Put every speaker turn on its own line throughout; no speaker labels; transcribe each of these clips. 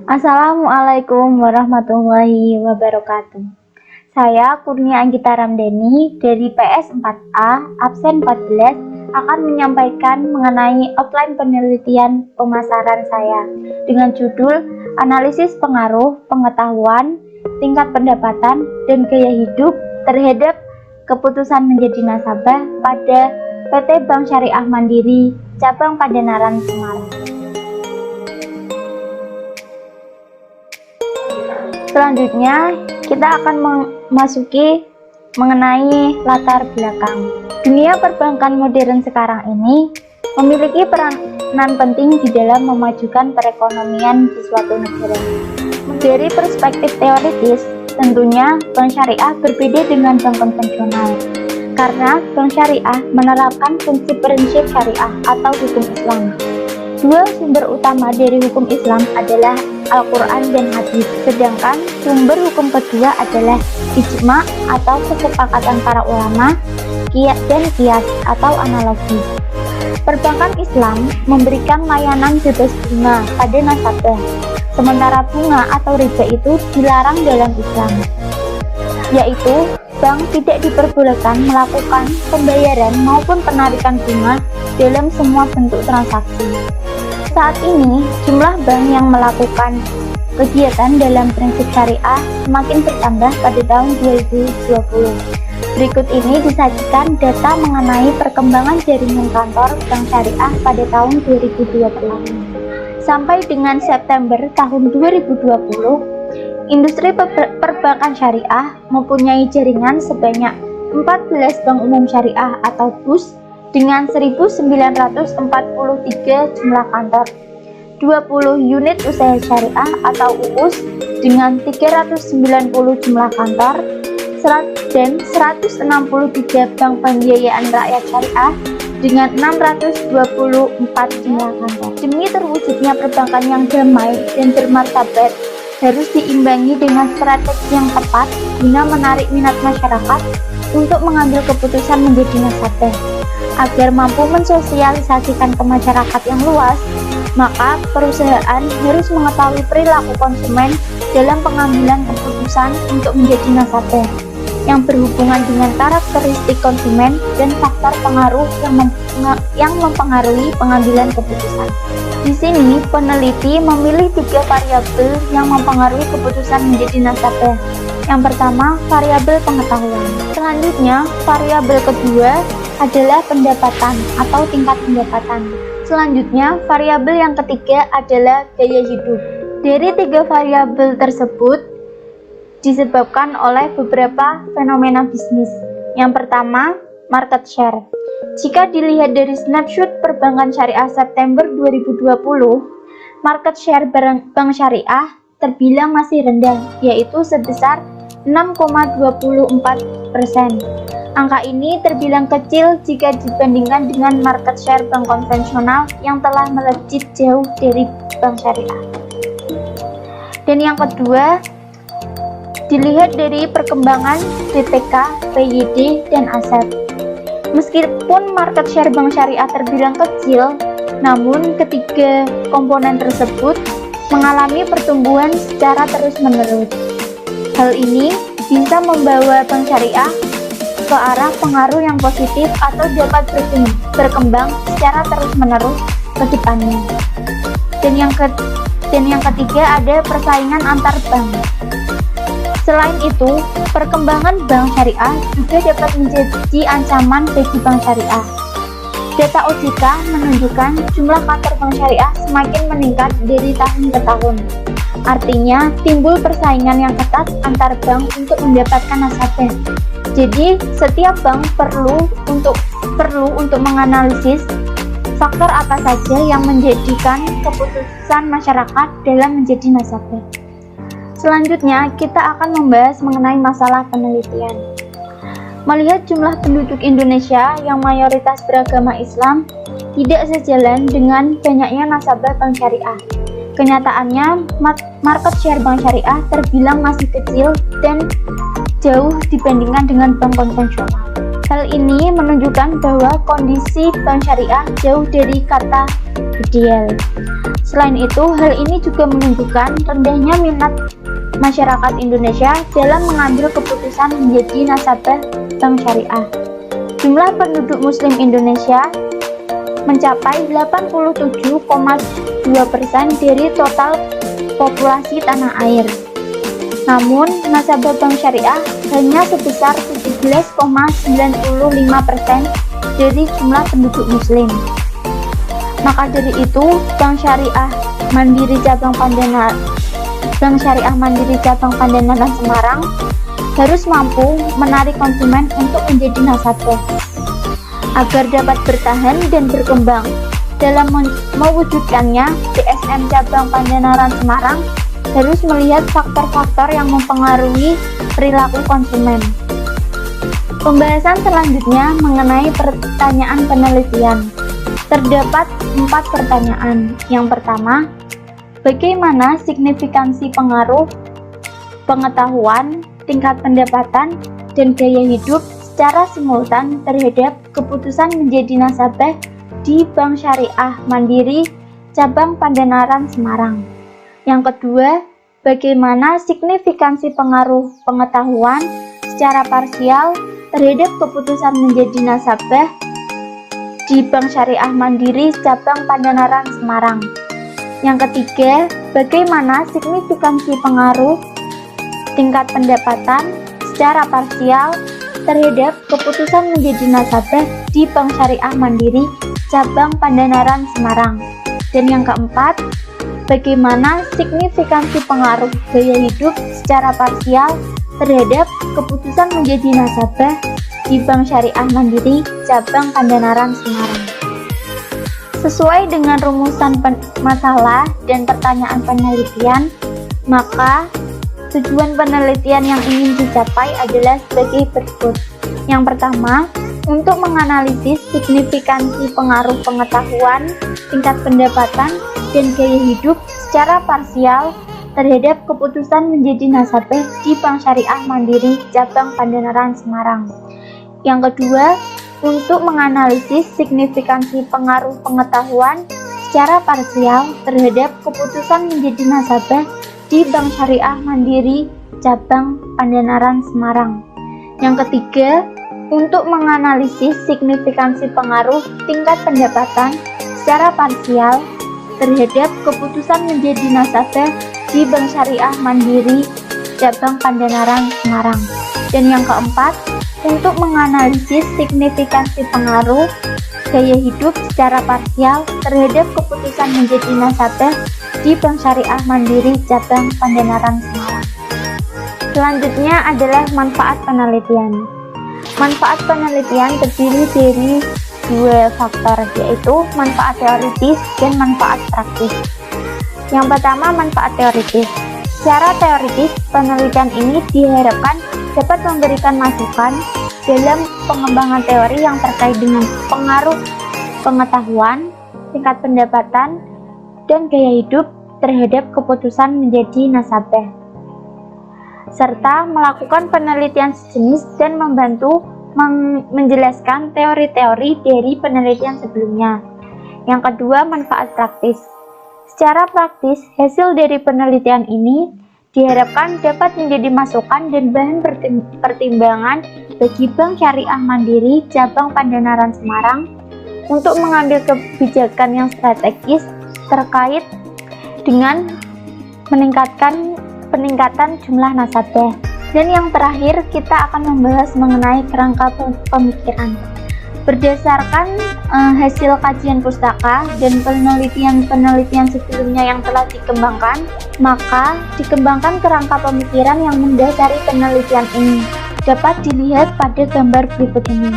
Assalamualaikum warahmatullahi wabarakatuh. Saya Kurnia Anggita Ramdhani dari PS 4A, absen 14, akan menyampaikan mengenai outline penelitian pemasaran saya dengan judul Analisis Pengaruh Pengetahuan, Tingkat Pendapatan, dan Gaya Hidup terhadap keputusan menjadi nasabah pada PT Bank Syariah Mandiri, Cabang Padanaran, Semarang. Selanjutnya, kita akan memasuki mengenai latar belakang. Dunia perbankan modern sekarang ini memiliki peranan penting di dalam memajukan perekonomian di suatu negara. Dari perspektif teoritis, tentunya bank syariah berbeda dengan bank konvensional, karena bank syariah menerapkan prinsip-prinsip syariah atau hukum Islam. Dua sumber utama dari hukum Islam adalah Al-Quran dan Hadis, sedangkan sumber hukum kedua adalah ijma atau kesepakatan para ulama dan kias atau analogi. Perbankan Islam memberikan layanan bebas bunga pada nasabah, sementara bunga atau riba itu dilarang dalam Islam, yaitu bank tidak diperbolehkan melakukan pembayaran maupun penarikan bunga dalam semua bentuk transaksi. Saat ini, jumlah bank yang melakukan kegiatan dalam prinsip syariah semakin bertambah pada tahun 2020. Berikut ini disajikan data mengenai perkembangan jaringan kantor bank syariah pada tahun 2020. Sampai dengan September tahun 2020, industri perbankan syariah mempunyai jaringan sebanyak 14 bank umum syariah atau BUS dengan 1.943 jumlah kantor, 20 unit usaha syariah atau UUS dengan 390 jumlah kantor, dan 163 bank pembiayaan rakyat syariah dengan 624 jumlah kantor. Demi terwujudnya perbankan yang damai dan bermartabat, harus diimbangi dengan strategi yang tepat guna menarik minat masyarakat untuk mengambil keputusan menjadi nasabah. Agar mampu mensosialisasikan ke masyarakat yang luas, maka perusahaan harus mengetahui perilaku konsumen dalam pengambilan keputusan untuk menjadi nasabah, yang berhubungan dengan karakteristik konsumen dan faktor pengaruh yang mempengaruhi pengambilan keputusan. Di sini, peneliti memilih 3 variabel yang mempengaruhi keputusan menjadi nasabah. Yang pertama, variabel pengetahuan. Selanjutnya, variabel kedua adalah pendapatan atau tingkat pendapatan. Selanjutnya, variabel yang ketiga adalah gaya hidup. Dari 3 variabel tersebut disebabkan oleh beberapa fenomena bisnis. Yang pertama, market share. Jika dilihat dari snapshot perbankan syariah September 2020, market share bank syariah terbilang masih rendah, yaitu sebesar 6,24%. Angka ini terbilang kecil jika dibandingkan dengan market share bank konvensional yang telah melejit jauh dari bank syariah. Dan yang kedua, dilihat dari perkembangan DTK, PYD, dan aset. Meskipun market share bank syariah terbilang kecil, namun ketiga komponen tersebut mengalami pertumbuhan secara terus-menerus. Hal ini bisa membawa bank syariah ke arah pengaruh yang positif atau dapat berkembang secara terus-menerus ke depannya. Dan yang ketiga ada persaingan antar bank. Selain itu, perkembangan bank syariah juga dapat menjadi ancaman bagi bank syariah. Data OJK menunjukkan jumlah kantor bank syariah semakin meningkat dari tahun ke tahun. Artinya, timbul persaingan yang ketat antar bank untuk mendapatkan nasabah. Jadi, setiap bank perlu untuk menganalisis faktor apa saja yang menjadikan keputusan masyarakat dalam menjadi nasabah. Selanjutnya, kita akan membahas mengenai masalah penelitian. Melihat jumlah penduduk Indonesia yang mayoritas beragama Islam tidak sejalan dengan banyaknya nasabah bank syariah. Kenyataannya, market share bank syariah terbilang masih kecil dan jauh dibandingkan dengan bank konvensional. Hal ini menunjukkan bahwa kondisi bank syariah jauh dari kata ideal. Selain itu, hal ini juga menunjukkan rendahnya minat masyarakat Indonesia dalam mengambil keputusan menjadi nasabah bank syariah. Jumlah penduduk Muslim Indonesia mencapai 87,2% dari total populasi tanah air. Namun, nasabah bank syariah hanya sebesar 17,95% dari jumlah penduduk Muslim. Maka dari itu, Bank Syariah Mandiri Cabang Pandanaran Semarang harus mampu menarik konsumen untuk menjadi nasabah. Agar dapat bertahan dan berkembang dalam mewujudkannya, BSM Cabang Pandanaran Semarang harus melihat faktor-faktor yang mempengaruhi perilaku konsumen. Pembahasan selanjutnya mengenai pertanyaan penelitian. Terdapat 4 pertanyaan. Yang pertama, bagaimana signifikansi pengaruh pengetahuan, tingkat pendapatan, dan gaya hidup secara simultan terhadap keputusan menjadi nasabah di Bank Syariah Mandiri Cabang Pandanaran Semarang. Yang kedua, bagaimana signifikansi pengaruh pengetahuan secara parsial terhadap keputusan menjadi nasabah di Bank Syariah Mandiri Cabang Pandanaran Semarang. Yang ketiga, bagaimana signifikansi pengaruh tingkat pendapatan secara parsial terhadap keputusan menjadi nasabah di Bank Syariah Mandiri Cabang Pandanaran Semarang. Dan yang keempat, bagaimana signifikansi pengaruh gaya hidup secara parsial terhadap keputusan menjadi nasabah di Bank Syariah Mandiri Cabang Pandanaran Semarang. Sesuai dengan rumusan masalah dan pertanyaan penelitian, maka tujuan penelitian yang ingin dicapai adalah sebagai berikut. Yang pertama, untuk menganalisis signifikansi pengaruh pengetahuan, tingkat pendapatan, dan gaya hidup secara parsial terhadap keputusan menjadi nasabah di Bank Syariah Mandiri Cabang Pandanaran Semarang. Yang kedua, untuk menganalisis signifikansi pengaruh pengetahuan secara parsial terhadap keputusan menjadi nasabah di Bank Syariah Mandiri Cabang Pandanaran Semarang. Yang ketiga, untuk menganalisis signifikansi pengaruh tingkat pendapatan secara parsial terhadap keputusan menjadi nasabah di Bank Syariah Mandiri Cabang Pandanaran Semarang. Dan yang keempat, untuk menganalisis signifikansi pengaruh gaya hidup secara parsial terhadap keputusan menjadi nasabah di Bank Syariah Mandiri Cabang Pandanaran Semarang. Selanjutnya adalah manfaat penelitian. Manfaat penelitian terdiri dari 2 faktor, yaitu manfaat teoritis dan manfaat praktis. Yang pertama, manfaat teoritis. Secara teoritis, penelitian ini diharapkan dapat memberikan masukan dalam pengembangan teori yang terkait dengan pengaruh pengetahuan, tingkat pendapatan, dan gaya hidup terhadap keputusan menjadi nasabah, serta melakukan penelitian sejenis dan membantu menjelaskan teori-teori dari penelitian sebelumnya. Yang kedua, manfaat praktis. Secara praktis, hasil dari penelitian ini diharapkan dapat menjadi masukan dan bahan pertimbangan bagi Bank Syariah Mandiri Cabang Pandanaran Semarang untuk mengambil kebijakan yang strategis terkait dengan peningkatan jumlah nasabah. Dan yang terakhir, kita akan membahas mengenai kerangka pemikiran. Berdasarkan hasil kajian pustaka dan penelitian sebelumnya yang telah dikembangkan, maka dikembangkan kerangka pemikiran yang mendasari penelitian ini. Dapat dilihat pada gambar berikut ini,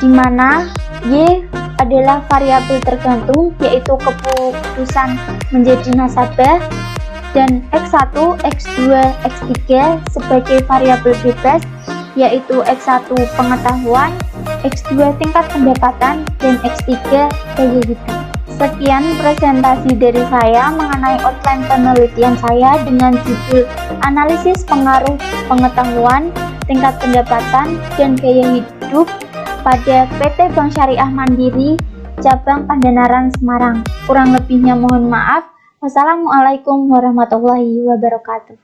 di mana Y adalah variabel tergantung, yaitu keputusan menjadi nasabah, dan X1, X2, X3 sebagai variabel bebas, yaitu X1 pengetahuan, X2 tingkat pendapatan, dan X3 gaya hidup. Sekian presentasi dari saya mengenai outline penelitian saya dengan judul Analisis Pengaruh Pengetahuan, Tingkat Pendapatan, dan Gaya Hidup hidup pada PT Bank Syariah Mandiri Cabang Pandanaran Semarang. Kurang lebihnya mohon maaf. Wassalamualaikum warahmatullahi wabarakatuh.